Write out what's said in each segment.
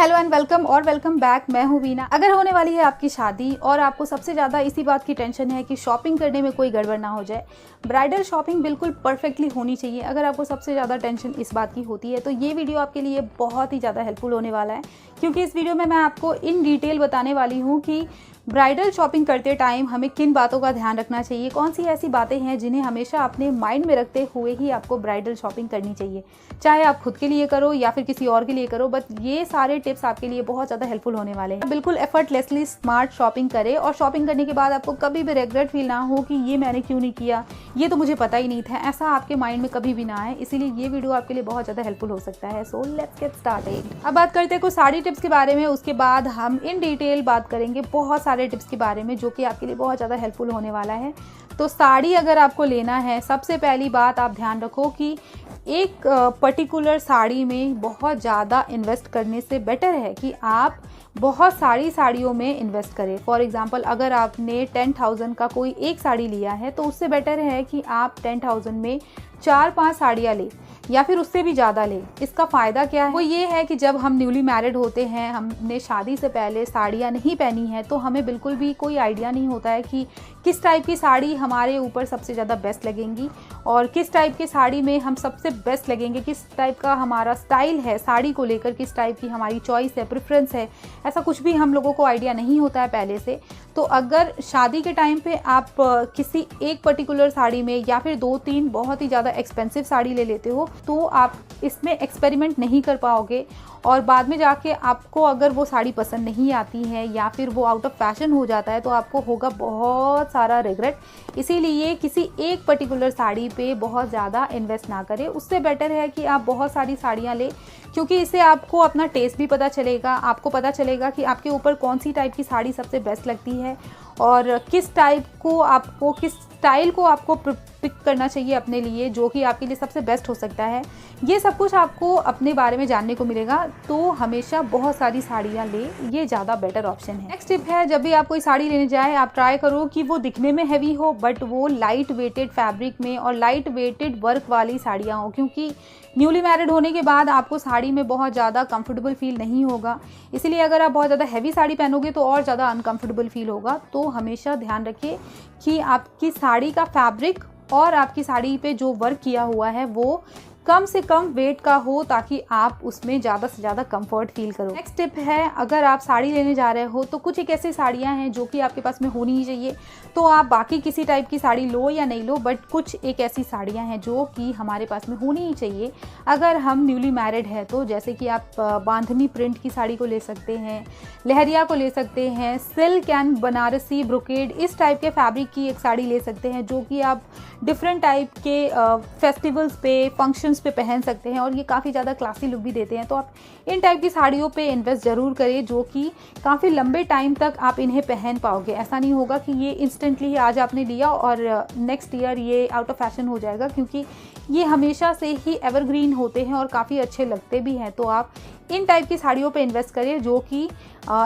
Hello and welcome और welcome back. मैं हूँ वीना। अगर होने वाली है आपकी शादी और आपको सबसे ज़्यादा इसी बात की टेंशन है कि शॉपिंग करने में कोई गड़बड़ ना हो जाए, ब्राइडल शॉपिंग बिल्कुल परफेक्टली होनी चाहिए। अगर आपको सबसे ज़्यादा टेंशन इस बात की होती है तो ये वीडियो आपके लिए बहुत ही ज़्यादा हेल्पफुल होने वाला है, क्योंकि इस वीडियो में मैं आपको इन डिटेल बताने वाली हूँ कि ब्राइडल शॉपिंग करते टाइम हमें किन बातों का ध्यान रखना चाहिए, कौन सी ऐसी बातें हैं जिन्हें हमेशा अपने माइंड में रखते हुए ही आपको ब्राइडल शॉपिंग करनी चाहिए, चाहे आप खुद के लिए करो या फिर किसी और के लिए करो। बट ये सारे टिप्स आपके लिए बहुत ज़्यादा हेल्पफुल होने वाले हैं। बिल्कुल एफर्टलेसली स्मार्ट शॉपिंग करें और शॉपिंग करने के बाद आपको कभी भी रिग्रेट फील ना हो कि ये मैंने क्यों नहीं किया, ये तो मुझे पता ही नहीं था, ऐसा आपके माइंड में कभी भी ना आए। इसीलिए ये वीडियो आपके लिए बहुत ज़्यादा हेल्पफुल हो सकता है। So let's get started. अब बात करते हैं कुछ सारी टिप्स के बारे में, उसके बाद हम इन डिटेल बात करेंगे बहुत सारे टिप्स के बारे में जो कि आपके लिए बहुत ज़्यादा हेल्पफुल होने वाला है। तो साड़ी अगर आपको लेना है, सबसे पहली बात आप ध्यान रखो कि एक पर्टिकुलर साड़ी में बहुत ज़्यादा इन्वेस्ट करने से बेटर है कि आप बहुत सारी साड़ियों में इन्वेस्ट करें। फॉर एग्जांपल, अगर आपने 10,000 का कोई एक साड़ी लिया है तो उससे बेटर है कि आप 10,000 में 4-5 साड़ियाँ लें या फिर उससे भी ज़्यादा ले। इसका फ़ायदा क्या है? वो ये है कि जब हम न्यूली मैरिड होते हैं, हमने शादी से पहले साड़ियाँ नहीं पहनी हैं, तो हमें बिल्कुल भी कोई आइडिया नहीं होता है कि किस टाइप की साड़ी हमारे ऊपर सबसे ज़्यादा बेस्ट लगेंगी और किस टाइप की साड़ी में हम सबसे बेस्ट लगेंगे, किस टाइप का हमारा स्टाइल है साड़ी को लेकर, किस टाइप की हमारी चॉइस है, प्रेफरेंस है। ऐसा कुछ भी हम लोगों को आइडिया नहीं होता है पहले से। तो अगर शादी के टाइम पे आप किसी एक पर्टिकुलर साड़ी में या फिर 2-3 बहुत ही ज़्यादा एक्सपेंसिव साड़ी ले लेते हो तो आप इसमें एक्सपेरिमेंट नहीं कर पाओगे और बाद में जाके आपको अगर वो साड़ी पसंद नहीं आती है या फिर वो आउट ऑफ फैशन हो जाता है तो आपको होगा बहुत सारा रिग्रेट। इसीलिए किसी एक पर्टिकुलर साड़ी पे बहुत ज़्यादा इन्वेस्ट ना करें। उससे बेटर है कि आप बहुत सारी साड़ियाँ लें, क्योंकि इससे आपको अपना टेस्ट भी पता चलेगा, आपको पता चलेगा कि आपके ऊपर कौन सी टाइप की साड़ी सबसे बेस्ट लगती है और किस टाइप को आपको, किस स्टाइल को आपको पिक करना चाहिए अपने लिए, जो कि आपके लिए सबसे बेस्ट हो सकता है। ये सब कुछ आपको अपने बारे में जानने को मिलेगा। तो हमेशा बहुत सारी साड़ियाँ ले, ये ज़्यादा बेटर ऑप्शन है। नेक्स्ट टिप है, जब भी आप कोई साड़ी लेने जाए आप ट्राई करो कि वो दिखने में हैवी हो बट वो लाइट वेटेड फैब्रिक में और लाइट वेटेड वर्क वाली साड़ियाँ हो, क्योंकि न्यूली मैरिड होने के बाद आपको साड़ी में बहुत ज़्यादा कंफर्टेबल फील नहीं होगा। इसीलिए अगर आप बहुत ज़्यादा हैवी साड़ी पहनोगे तो और ज़्यादा अनकंफर्टेबल फील होगा। तो हमेशा ध्यान रखिए कि आपकी साड़ी का फैब्रिक और आपकी साड़ी पे जो वर्क किया हुआ है वो कम से कम वेट का हो, ताकि आप उसमें ज़्यादा से ज़्यादा कंफर्ट फील करो। नेक्स्ट टिप है, अगर आप साड़ी लेने जा रहे हो तो कुछ एक ऐसी साड़ियाँ हैं जो कि आपके पास में होनी ही चाहिए। तो आप बाकी किसी टाइप की साड़ी लो या नहीं लो, बट कुछ एक ऐसी साड़ियाँ हैं जो कि हमारे पास में होनी ही चाहिए अगर हम न्यूली मैरिड है। तो जैसे कि आप बांधनी प्रिंट की साड़ी को ले सकते हैं, लहरिया को ले सकते हैं, सिल्क एंड बनारसी ब्रोकेड इस टाइप के फैब्रिक की एक साड़ी ले सकते हैं, जो कि आप डिफरेंट टाइप के फेस्टिवल्स पे, फंक्शंस पे पहन सकते हैं और ये काफ़ी ज़्यादा क्लासी लुक भी देते हैं। तो आप इन टाइप की साड़ियों पे इन्वेस्ट ज़रूर करें, जो कि काफ़ी लंबे टाइम तक आप इन्हें पहन पाओगे। ऐसा नहीं होगा कि ये इंस्टेंटली आज आपने लिया और नेक्स्ट ईयर ये आउट ऑफ फैशन हो जाएगा, क्योंकि ये हमेशा से ही एवरग्रीन होते हैं और काफ़ी अच्छे लगते भी हैं। तो आप इन टाइप की साड़ियों पे इन्वेस्ट करें जो कि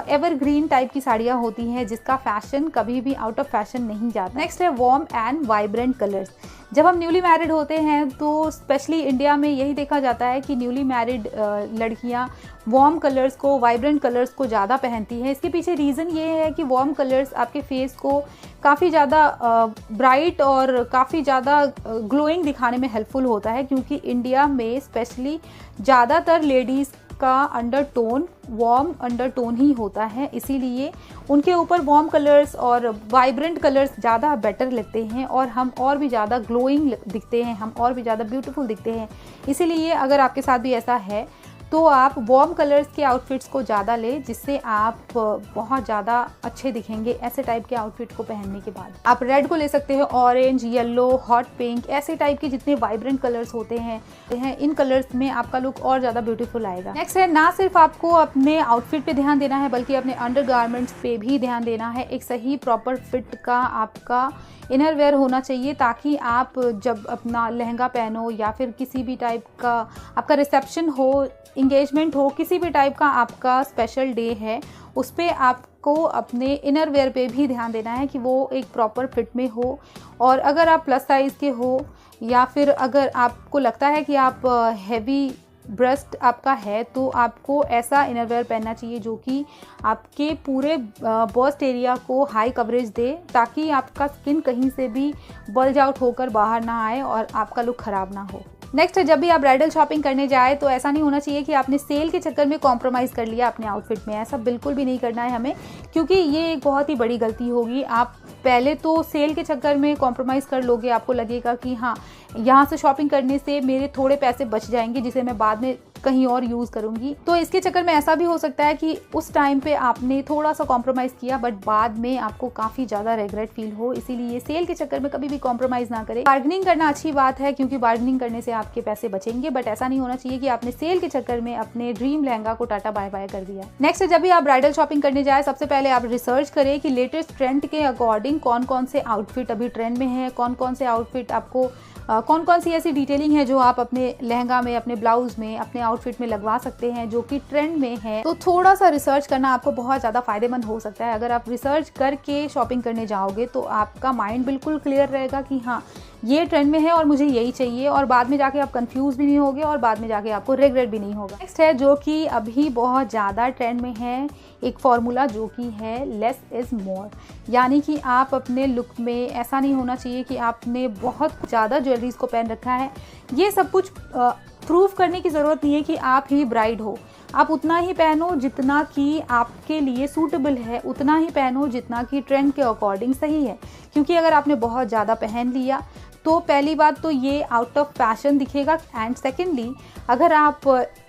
एवरग्रीन टाइप की साड़ियाँ होती हैं, जिसका फैशन कभी भी आउट ऑफ फैशन नहीं जाता। नेक्स्ट है वार्म एंड वाइब्रेंट कलर्स। जब हम न्यूली मैरिड होते हैं तो स्पेशली इंडिया में यही देखा जाता है कि न्यूली मैरिड लड़कियां वार्म कलर्स को, वाइब्रेंट कलर्स को ज़्यादा पहनती हैं। इसके पीछे रीज़न ये है कि वार्म कलर्स आपके फेस को काफ़ी ज़्यादा ब्राइट और काफ़ी ज़्यादा ग्लोइंग दिखाने में हेल्पफुल होता है, क्योंकि इंडिया में स्पेशली ज़्यादातर लेडीज़ का अंडरटोन वार्म अंडरटोन ही होता है। इसीलिए उनके ऊपर वार्म कलर्स और वाइब्रेंट कलर्स ज़्यादा बेटर लगते हैं और हम और भी ज़्यादा ग्लोइंग दिखते हैं, हम और भी ज़्यादा ब्यूटीफुल दिखते हैं। इसीलिए अगर आपके साथ भी ऐसा है तो आप वार्म कलर्स के आउटफिट्स को ज़्यादा लें, जिससे आप बहुत ज़्यादा अच्छे दिखेंगे ऐसे टाइप के आउटफिट को पहनने के बाद। आप रेड को ले सकते हो, ऑरेंज, येलो, हॉट पिंक, ऐसे टाइप के जितने वाइब्रेंट कलर्स होते हैं इन कलर्स में आपका लुक और ज़्यादा ब्यूटीफुल आएगा। नेक्स्ट है, ना सिर्फ आपको अपने आउटफिट पे ध्यान देना है बल्कि अपने अंडरगारमेंट्स पे भी ध्यान देना है। एक सही प्रॉपर फिट का आपका इनर वेयर होना चाहिए, ताकि आप जब अपना लहंगा पहनो या फिर किसी भी टाइप का आपका रिसेप्शन हो, इंगेजमेंट हो, किसी भी टाइप का आपका स्पेशल डे है, उस पर आपको अपने इनर वेयर पे भी ध्यान देना है कि वो एक प्रॉपर फिट में हो। और अगर आप प्लस साइज़ के हो या फिर अगर आपको लगता है कि आप हैवी ब्रेस्ट आपका है तो आपको ऐसा इनरवेयर पहनना चाहिए जो कि आपके पूरे बस्ट एरिया को हाई कवरेज दे, ताकि आपका स्किन कहीं से भी बल्ज आउट होकर बाहर ना आए और आपका लुक ख़राब ना हो। नेक्स्ट, जब भी आप ब्राइडल शॉपिंग करने जाए तो ऐसा नहीं होना चाहिए कि आपने सेल के चक्कर में कॉम्प्रोमाइज़ कर लिया अपने आउटफिट में। ऐसा बिल्कुल भी नहीं करना है हमें, क्योंकि ये एक बहुत ही बड़ी गलती होगी। आप पहले तो सेल के चक्कर में कॉम्प्रोमाइज़ कर लोगे, आपको लगेगा कि हाँ यहाँ से शॉपिंग करने से मेरे थोड़े पैसे बच जाएंगे जिसे मैं बाद में कहीं और यूज़ करूँगी। तो इसके चक्कर में ऐसा भी हो सकता है कि उस टाइम पे आपने थोड़ा सा कॉम्प्रोमाइज़ किया बट बाद में आपको काफ़ी ज़्यादा रिग्रेट फील हो। इसीलिए सेल के चक्कर में कभी भी कॉम्प्रोमाइज़ ना करें। बार्गेनिंग करना अच्छी बात है, क्योंकि बार्गेनिंग करने से आपके पैसे बचेंगे, बट ऐसा नहीं होना चाहिए कि आपने सेल के चक्कर में अपने ड्रीम लहंगा को टाटा बाय बाय कर दिया। नेक्स्ट, जब भी आप ब्राइडल शॉपिंग करने जाए सबसे पहले आप रिसर्च करें कि लेटेस्ट ट्रेंड के अकॉर्डिंग कौन कौन से आउटफिट अभी ट्रेंड में है, कौन कौन से आउटफिट आपको कौन कौन सी ऐसी डिटेलिंग है जो आप अपने लहंगा में, अपने ब्लाउज में, अपने आउटफिट में लगवा सकते हैं जो कि ट्रेंड में है। तो थोड़ा सा रिसर्च करना आपको बहुत ज़्यादा फायदेमंद हो सकता है। अगर आप रिसर्च करके शॉपिंग करने जाओगे तो आपका माइंड बिल्कुल क्लियर रहेगा कि हाँ ये ट्रेंड में है और मुझे यही चाहिए, और बाद में जाके आप कंफ्यूज भी नहीं होगे और बाद में जाके आपको रिग्रेट भी नहीं होगा। नेक्स्ट है जो कि अभी बहुत ज़्यादा ट्रेंड में है, एक फॉर्मूला जो कि है लेस इज़ मोर। यानी कि आप अपने लुक में ऐसा नहीं होना चाहिए कि आपने बहुत ज़्यादा ज्वेलरीज को पहन रखा है। ये सब कुछ प्रूव करने की ज़रूरत नहीं है कि आप ही ब्राइड हो। आप उतना ही पहनो जितना कि आपके लिए सूटेबल है, उतना ही पहनो जितना कि ट्रेंड के अकॉर्डिंग सही है। क्योंकि अगर आपने बहुत ज़्यादा पहन लिया तो पहली बात तो ये आउट ऑफ फैशन दिखेगा, एंड सेकेंडली अगर आप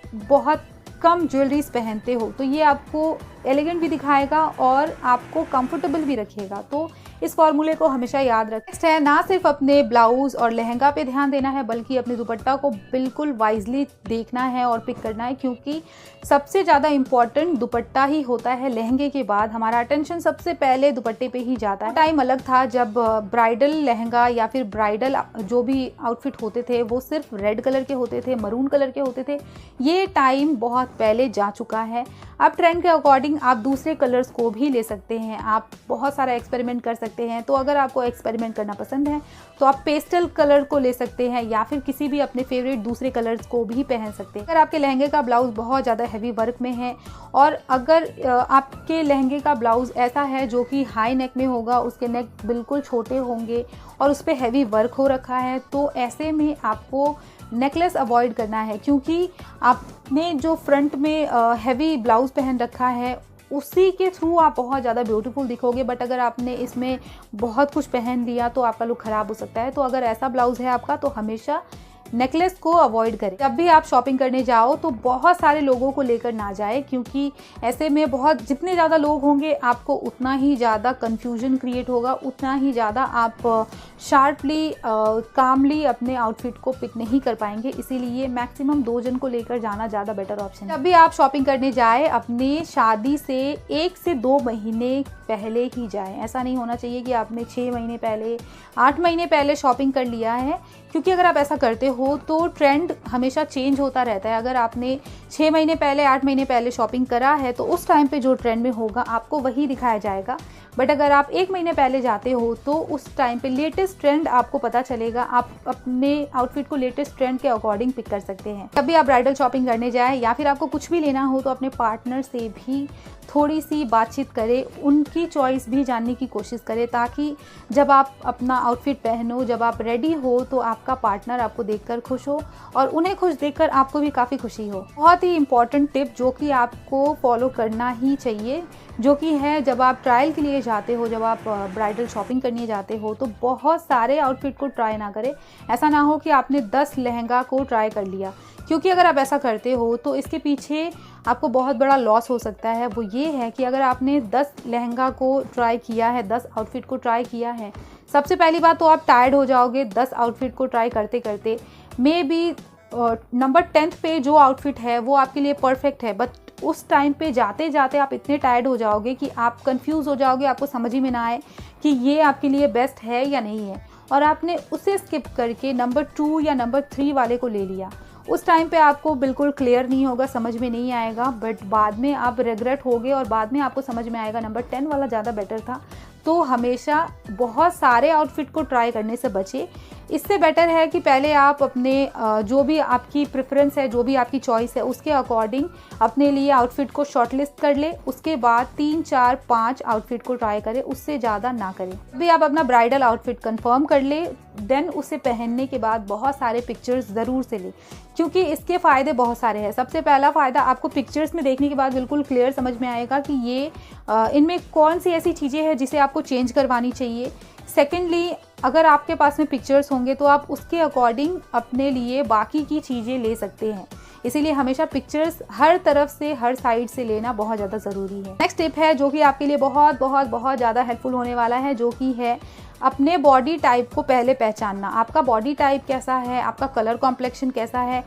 बहुत कम ज्वेलरीज पहनते हो तो ये आपको एलिगेंट भी दिखाएगा और आपको कंफर्टेबल भी रखेगा। तो इस फॉर्मूले को हमेशा याद रखें। नेक्स्ट है, ना सिर्फ अपने ब्लाउज और लहंगा पे ध्यान देना है बल्कि अपने दुपट्टा को बिल्कुल वाइजली देखना है और पिक करना है, क्योंकि सबसे ज़्यादा इम्पॉर्टेंट दुपट्टा ही होता है। लहंगे के बाद हमारा अटेंशन सबसे पहले दुपट्टे पे ही जाता है। टाइम अलग था जब ब्राइडल लहंगा या फिर ब्राइडल जो भी आउटफिट होते थे वो सिर्फ रेड कलर के होते थे, मरून कलर के होते थे। ये टाइम बहुत पहले जा चुका है। अब ट्रेंड के अकॉर्डिंग आप दूसरे कलर्स को भी ले सकते हैं, आप बहुत सारा एक्सपेरिमेंट कर सकते हैं। तो अगर आपको एक्सपेरिमेंट करना पसंद है तो आप पेस्टल कलर को ले सकते हैं या फिर किसी भी अपने फेवरेट दूसरे कलर्स को भी पहन सकते हैं। अगर आपके लहंगे का ब्लाउज बहुत ज़्यादा हैवी वर्क में है और अगर आपके लहंगे का ब्लाउज ऐसा है जो कि हाई नेक में होगा, उसके नेक बिल्कुल छोटे होंगे और उस पर हैवी वर्क हो रखा है, तो ऐसे में आपको नेकलेस अवॉइड करना है, क्योंकि आपने जो फ्रंट में हैवी ब्लाउज पहन रखा है उसी के थ्रू आप बहुत ज़्यादा ब्यूटीफुल दिखोगे। बट अगर आपने इसमें बहुत कुछ पहन लिया तो आपका लुक ख़राब हो सकता है। तो अगर ऐसा ब्लाउज है आपका तो हमेशा नेकलेस को अवॉइड करें। जब भी आप शॉपिंग करने जाओ तो बहुत सारे लोगों को लेकर ना जाए, क्योंकि ऐसे में जितने ज़्यादा लोग होंगे आपको उतना ही ज़्यादा कंफ्यूजन क्रिएट होगा, उतना ही ज़्यादा आप शार्पली कामली अपने आउटफिट को पिक नहीं कर पाएंगे। इसीलिए मैक्सिमम 2 जन को लेकर जाना ज़्यादा बेटर ऑप्शन है। जब भी आप शॉपिंग करने जाए अपने शादी से 1 से 2 महीने पहले ही जाएं। ऐसा नहीं होना चाहिए कि आपने 6 महीने पहले, 8 महीने पहले शॉपिंग कर लिया है, क्योंकि अगर आप ऐसा करते हो तो ट्रेंड हमेशा चेंज होता रहता है। अगर आपने 6 महीने पहले, 8 महीने पहले शॉपिंग करा है तो उस टाइम पे जो ट्रेंड में होगा आपको वही दिखाया जाएगा। बट अगर आप 1 महीने पहले जाते हो तो उस टाइम पे लेटेस्ट ट्रेंड आपको पता चलेगा, आप अपने आउटफिट को लेटेस्ट ट्रेंड के अकॉर्डिंग पिक कर सकते हैं। जब भी आप ब्राइडल शॉपिंग करने जाए या फिर आपको कुछ भी लेना हो तो अपने पार्टनर से भी थोड़ी सी बातचीत करें, उनकी चॉइस भी जानने की कोशिश करें, ताकि जब आप अपना आउटफिट पहनो, जब आप रेडी हो तो आपका पार्टनर आपको देखकर खुश हो और उन्हें खुश देखकर आपको भी काफ़ी खुशी हो। बहुत ही इंपॉर्टेंट टिप जो कि आपको फॉलो करना ही चाहिए, जो कि है जब आप ट्रायल के लिए जाते हो, जब आप ब्राइडल शॉपिंग करने जाते हो तो बहुत सारे आउटफिट को ट्राई ना करें। ऐसा ना हो कि आपने 10 लहंगा को ट्राई कर लिया, क्योंकि अगर आप ऐसा करते हो तो इसके पीछे आपको बहुत बड़ा लॉस हो सकता है। वो ये है कि अगर आपने 10 लहंगा को ट्राई किया है, 10 आउटफिट को ट्राई किया है, सबसे पहली बात तो आप टायर्ड हो जाओगे 10 आउटफिट को ट्राई करते करते। मे बी नंबर 10th पे जो आउटफिट है वो आपके लिए परफेक्ट है, बट उस टाइम पे जाते जाते आप इतने टायर्ड हो जाओगे कि आप कंफ्यूज हो जाओगे, आपको समझ ही में ना आए कि ये आपके लिए बेस्ट है या नहीं है, और आपने उसे स्किप करके नंबर 2 या नंबर 3 वाले को ले लिया। उस टाइम पे आपको बिल्कुल क्लियर नहीं होगा, समझ में नहीं आएगा, बट बाद में आप रिग्रेट होगे और बाद में आपको समझ में आएगा नंबर 10 वाला ज़्यादा बेटर था। तो हमेशा बहुत सारे आउटफिट को ट्राई करने से बचे। इससे बेटर है कि पहले आप अपने जो भी आपकी प्रेफरेंस है, जो भी आपकी चॉइस है, उसके अकॉर्डिंग अपने लिए आउटफिट को शॉर्टलिस्ट कर ले। उसके बाद 3, 4, 5 आउटफिट को ट्राई करें, उससे ज़्यादा ना करें। भी आप अपना ब्राइडल आउटफिट कंफर्म कर ले, देन उसे पहनने के बाद बहुत सारे पिक्चर्स ज़रूर से ले, क्योंकि इसके फ़ायदे बहुत सारे हैं। सबसे पहला फ़ायदा, आपको पिक्चर्स में देखने के बाद बिल्कुल क्लियर समझ में आएगा कि ये इनमें कौन सी ऐसी चीज़ें हैं जिसे आपको चेंज करवानी चाहिए। सेकेंडली, अगर आपके पास में पिक्चर्स होंगे तो आप उसके अकॉर्डिंग अपने लिए बाकी की चीज़ें ले सकते हैं। इसीलिए हमेशा पिक्चर्स हर तरफ से, हर साइड से लेना बहुत ज़्यादा ज़रूरी है। नेक्स्ट टिप है जो कि आपके लिए बहुत बहुत बहुत ज़्यादा हेल्पफुल होने वाला है, जो कि है अपने बॉडी टाइप को पहले पहचानना। आपका बॉडी टाइप कैसा है, आपका कलर कॉम्प्लेक्शन कैसा है,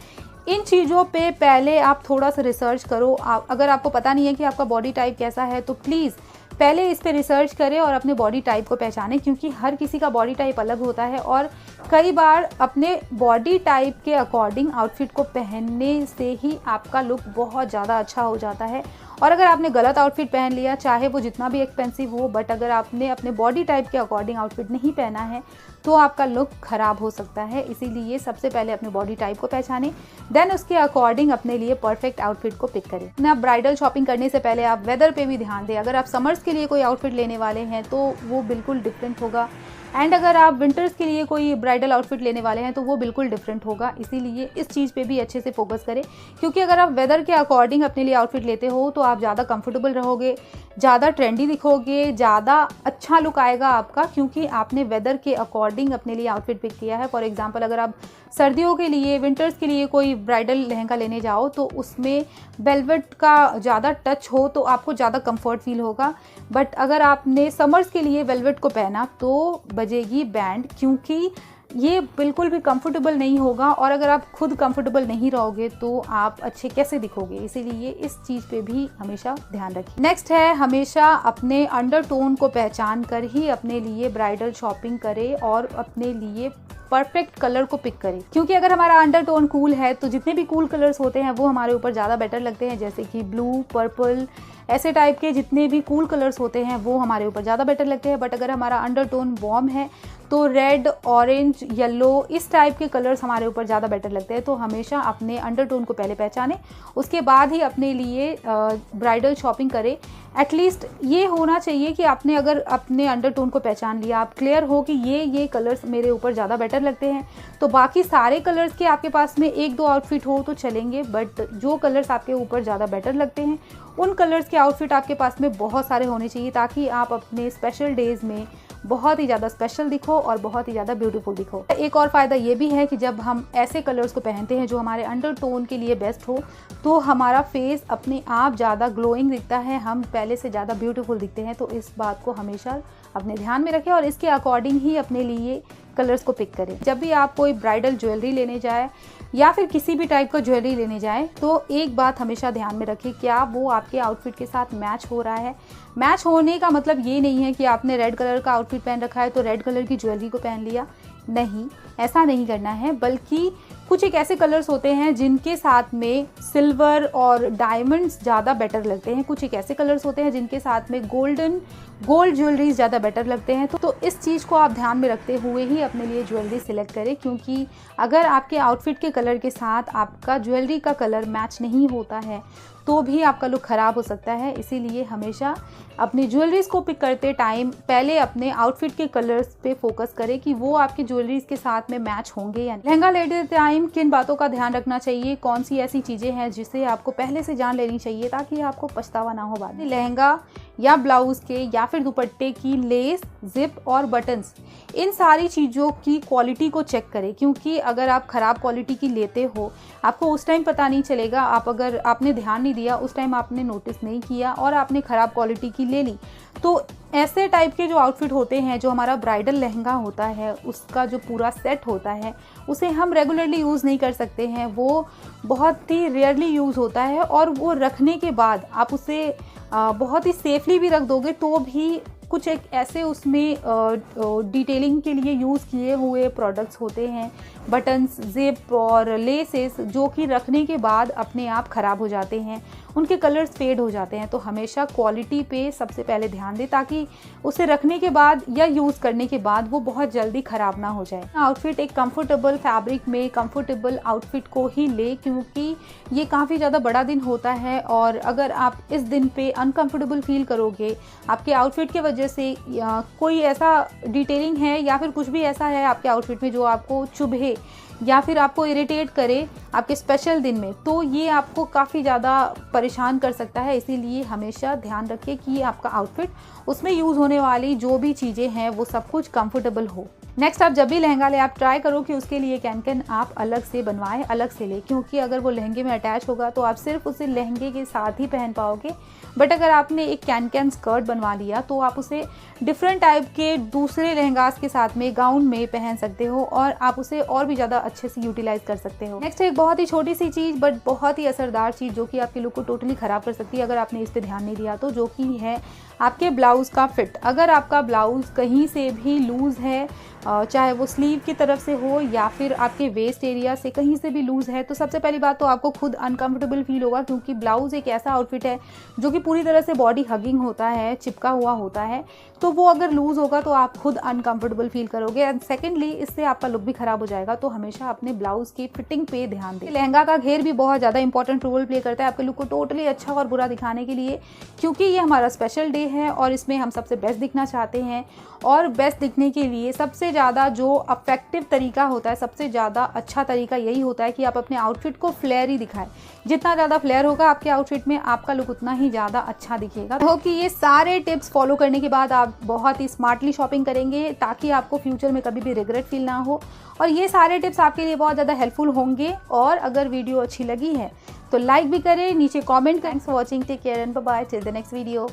इन चीज़ों पे पहले आप थोड़ा सा रिसर्च करो। अगर आपको पता नहीं है कि आपका बॉडी टाइप कैसा है तो प्लीज़ पहले इस पे रिसर्च करें और अपने बॉडी टाइप को पहचानें, क्योंकि हर किसी का बॉडी टाइप अलग होता है और कई बार अपने बॉडी टाइप के अकॉर्डिंग आउटफिट को पहनने से ही आपका लुक बहुत ज़्यादा अच्छा हो जाता है। और अगर आपने गलत आउटफिट पहन लिया, चाहे वो जितना भी एक्सपेंसिव हो, बट अगर आपने अपने बॉडी टाइप के अकॉर्डिंग आउटफिट नहीं पहना है तो आपका लुक ख़राब हो सकता है। इसीलिए सबसे पहले अपने बॉडी टाइप को पहचानें, देन उसके अकॉर्डिंग अपने लिए परफेक्ट आउटफिट को पिक करें। ना ब्राइडल शॉपिंग करने से पहले आप वेदर पे भी ध्यान दें। अगर आप समर्स के लिए कोई आउटफिट लेने वाले हैं तो वो बिल्कुल डिफरेंट होगा, एंड अगर आप विंटर्स के लिए कोई ब्राइडल आउटफिट लेने वाले हैं तो वो बिल्कुल डिफरेंट होगा। इसीलिए इस चीज़ पे भी अच्छे से फोकस करें, क्योंकि अगर आप वेदर के अकॉर्डिंग अपने लिए आउटफिट लेते हो तो आप ज़्यादा कंफर्टेबल रहोगे, ज़्यादा ट्रेंडी दिखोगे, ज़्यादा अच्छा लुक आएगा आपका, क्योंकि आपने वेदर के अकॉर्डिंग अपने लिए आउटफिट पिक किया है। फॉर एग्जांपल, अगर आप सर्दियों के लिए, विंटर्स के लिए कोई ब्राइडल लहंगा लेने जाओ तो उसमें वेलवेट का ज़्यादा टच हो तो आपको ज़्यादा कंफर्ट फील होगा, बट अगर आपने समर्स के लिए वेलवेट को पहना तो बजेगी बैंड, क्योंकि ये बिल्कुल भी कंफर्टेबल नहीं होगा, और अगर आप खुद कंफर्टेबल नहीं रहोगे तो आप अच्छे कैसे दिखोगे। इसीलिए इस चीज़ पे भी हमेशा ध्यान रखिए। नेक्स्ट है, हमेशा अपने अंडरटोन को पहचान कर ही अपने लिए ब्राइडल शॉपिंग करें और अपने लिए परफेक्ट कलर को पिक करें, क्योंकि अगर हमारा अंडरटोन कूल है तो जितने भी कूल कलर्स होते हैं वो हमारे ऊपर ज़्यादा बेटर लगते हैं, जैसे कि ब्लू, पर्पल, ऐसे टाइप के जितने भी कूल कलर्स होते हैं वो हमारे ऊपर ज़्यादा बेटर लगते हैं। बट अगर हमारा अंडरटोन वार्म है तो रेड, ऑरेंज, येलो, इस टाइप के कलर्स हमारे ऊपर ज़्यादा बेटर लगते हैं। तो हमेशा अपने अंडरटोन को पहले पहचानें, उसके बाद ही अपने लिए ब्राइडल शॉपिंग करें। एटलीस्ट ये होना चाहिए कि आपने अगर अपने अंडरटोन को पहचान लिया, आप क्लियर हो कि ये कलर्स मेरे ऊपर ज़्यादा बेटर लगते हैं, तो बाकी सारे कलर्स के आपके पास में 1-2 आउटफिट हो तो चलेंगे, बट जो कलर्स आपके ऊपर ज़्यादा बेटर लगते हैं उन कलर्स के आउटफिट आपके पास में बहुत सारे होने चाहिए, ताकि आप अपने स्पेशल डेज़ में बहुत ही ज़्यादा स्पेशल दिखो और बहुत ही ज़्यादा ब्यूटीफुल दिखो। एक और फ़ायदा ये भी है कि जब हम ऐसे कलर्स को पहनते हैं जो हमारे अंडरटोन के लिए बेस्ट हो, तो हमारा फेस अपने आप ज़्यादा ग्लोइंग दिखता है, हम पहले से ज़्यादा ब्यूटीफुल दिखते हैं। तो इस बात को हमेशा अपने ध्यान में रखें और इसके अकॉर्डिंग ही अपने लिए कलर्स को पिक करें। जब भी आप कोई ब्राइडल ज्वेलरी लेने जाए या फिर किसी भी टाइप का ज्वेलरी लेने जाएं तो एक बात हमेशा ध्यान में रखें, क्या वो आपके आउटफिट के साथ मैच हो रहा है। मैच होने का मतलब ये नहीं है कि आपने रेड कलर का आउटफिट पहन रखा है तो रेड कलर की ज्वेलरी को पहन लिया, नहीं, ऐसा नहीं करना है। बल्कि कुछ एक ऐसे कलर्स होते हैं जिनके साथ में सिल्वर और डायमंड्स ज़्यादा बेटर लगते हैं, कुछ एक ऐसे कलर्स होते हैं जिनके साथ में गोल्ड ज्वेलरी ज़्यादा बेटर लगते हैं। तो इस चीज़ को आप ध्यान में रखते हुए ही अपने लिए ज्वेलरी सिलेक्ट करें, क्योंकि अगर आपके आउटफिट के कलर के साथ आपका ज्वेलरी का कलर मैच नहीं होता है तो भी आपका लुक ख़राब हो सकता है। इसीलिए हमेशा अपनी ज्वेलरीज को पिक करते टाइम पहले अपने आउटफिट के कलर्स पे फोकस करें कि वो आपकी ज्वेलरीज के साथ में मैच होंगे या नहीं। लहंगा लेते टाइम किन बातों का ध्यान रखना चाहिए, कौन सी ऐसी चीज़ें हैं जिसे आपको पहले से जान लेनी चाहिए ताकि आपको पछतावा ना हो बाद में। लहंगा या ब्लाउज़ के या फिर दुपट्टे की लेस, जिप और बटन्स, इन सारी चीज़ों की क्वालिटी को चेक करें, क्योंकि अगर आप ख़राब क्वालिटी की लेते हो आपको उस टाइम पता नहीं चलेगा। अगर आपने ध्यान नहीं दिया, उस टाइम आपने नोटिस नहीं किया और आपने ख़राब क्वालिटी की ले ली, तो ऐसे टाइप के जो आउटफिट होते हैं, जो हमारा ब्राइडल लहंगा होता है उसका जो पूरा सेट होता है उसे हम रेगुलरली यूज़ नहीं कर सकते हैं, वो बहुत ही रेयरली यूज़ होता है। और वो रखने के बाद आप उसे बहुत ही सेफली भी रख दोगे तो भी कुछ एक ऐसे उसमें डिटेलिंग के लिए यूज़ किए हुए प्रोडक्ट्स होते हैं, बटन्स, जिप और लेसेस, जो कि रखने के बाद अपने आप ख़राब हो जाते हैं उनके कलर्स फेड हो जाते हैं। तो हमेशा क्वालिटी पे सबसे पहले ध्यान दें ताकि उसे रखने के बाद या यूज़ करने के बाद वो बहुत जल्दी ख़राब ना हो जाए। आउटफिट एक कंफर्टेबल फैब्रिक में कंफर्टेबल आउटफिट को ही ले, क्योंकि ये काफ़ी ज़्यादा बड़ा दिन होता है और अगर आप इस दिन पे अनकंफर्टेबल फील करोगे आपके आउटफिट की वजह से, या कोई ऐसा डिटेलिंग है या फिर कुछ भी ऐसा है आपके आउटफिट में जो आपको चुभे या फिर आपको इरिटेट करे आपके स्पेशल दिन में, तो ये आपको काफ़ी ज़्यादा परेशान कर सकता है। इसीलिए हमेशा ध्यान रखिए कि आपका आउटफिट, उसमें यूज़ होने वाली जो भी चीज़ें हैं वो सब कुछ कंफर्टेबल हो। नेक्स्ट, आप जब भी लहंगा ले आप ट्राई करो कि उसके लिए कैन आप अलग से बनवाएं, अलग से ले, क्योंकि अगर वो लहंगे में अटैच होगा तो आप सिर्फ उसे लहंगे के साथ ही पहन पाओगे। बट अगर आपने एक कैन स्कर्ट बनवा लिया तो आप उसे डिफरेंट टाइप के दूसरे लहंगास के साथ में, गाउन में पहन सकते हो और आप उसे और भी ज़्यादा अच्छे से यूटिलाइज कर सकते हो। नेक्स्ट, एक बहुत ही छोटी सी चीज़ बट बहुत ही असरदार चीज़ जो कि आपके लुक को टोटली ख़राब कर सकती है अगर आपने इस पर ध्यान नहीं दिया तो, जो कि है आपके ब्लाउज़ का फिट। अगर आपका ब्लाउज़ कहीं से भी लूज़ है, चाहे वो स्लीव की तरफ से हो या फिर आपके वेस्ट एरिया से कहीं से भी लूज़ है, तो सबसे पहली बात तो आपको खुद अनकंफर्टेबल फील होगा, क्योंकि ब्लाउज़ एक ऐसा आउटफिट है जो कि पूरी तरह से बॉडी हगिंग होता है, चिपका हुआ होता है। तो वो अगर लूज़ होगा तो आप खुद अनकंफर्टेबल फील करोगे एंड सेकेंडली इससे आपका लुक भी ख़राब हो जाएगा। तो हमेशा अपने ब्लाउज़ की फिटिंग पे ध्यान दें। लहंगा का घेर भी बहुत ज़्यादा इंपॉर्टेंट रोल प्ले करता है आपके लुक को टोटली अच्छा और बुरा दिखाने के लिए, क्योंकि ये हमारा स्पेशल डे है और इसमें हम सबसे बेस्ट दिखना चाहते हैं। और बेस्ट दिखने के लिए सबसे ज़्यादा जो अफेक्टिव तरीका होता है, सबसे ज़्यादा अच्छा तरीका यही होता है कि आप अपने आउटफिट को फ्लेयर ही दिखाएं। जितना ज़्यादा फ्लेयर होगा आपके आउटफिट में, आपका लुक उतना ही ज़्यादा अच्छा दिखेगा। तो कि ये सारे टिप्स फॉलो करने के बाद आप बहुत ही स्मार्टली शॉपिंग करेंगे ताकि आपको फ्यूचर में कभी भी रिग्रेट फील ना हो। और ये सारे टिप्स आपके लिए बहुत ज़्यादा हेल्पफुल होंगे। और अगर वीडियो अच्छी लगी है तो लाइक भी करें, नीचे कॉमेंट करें। Thanks for watching, take care and bye bye till the next video.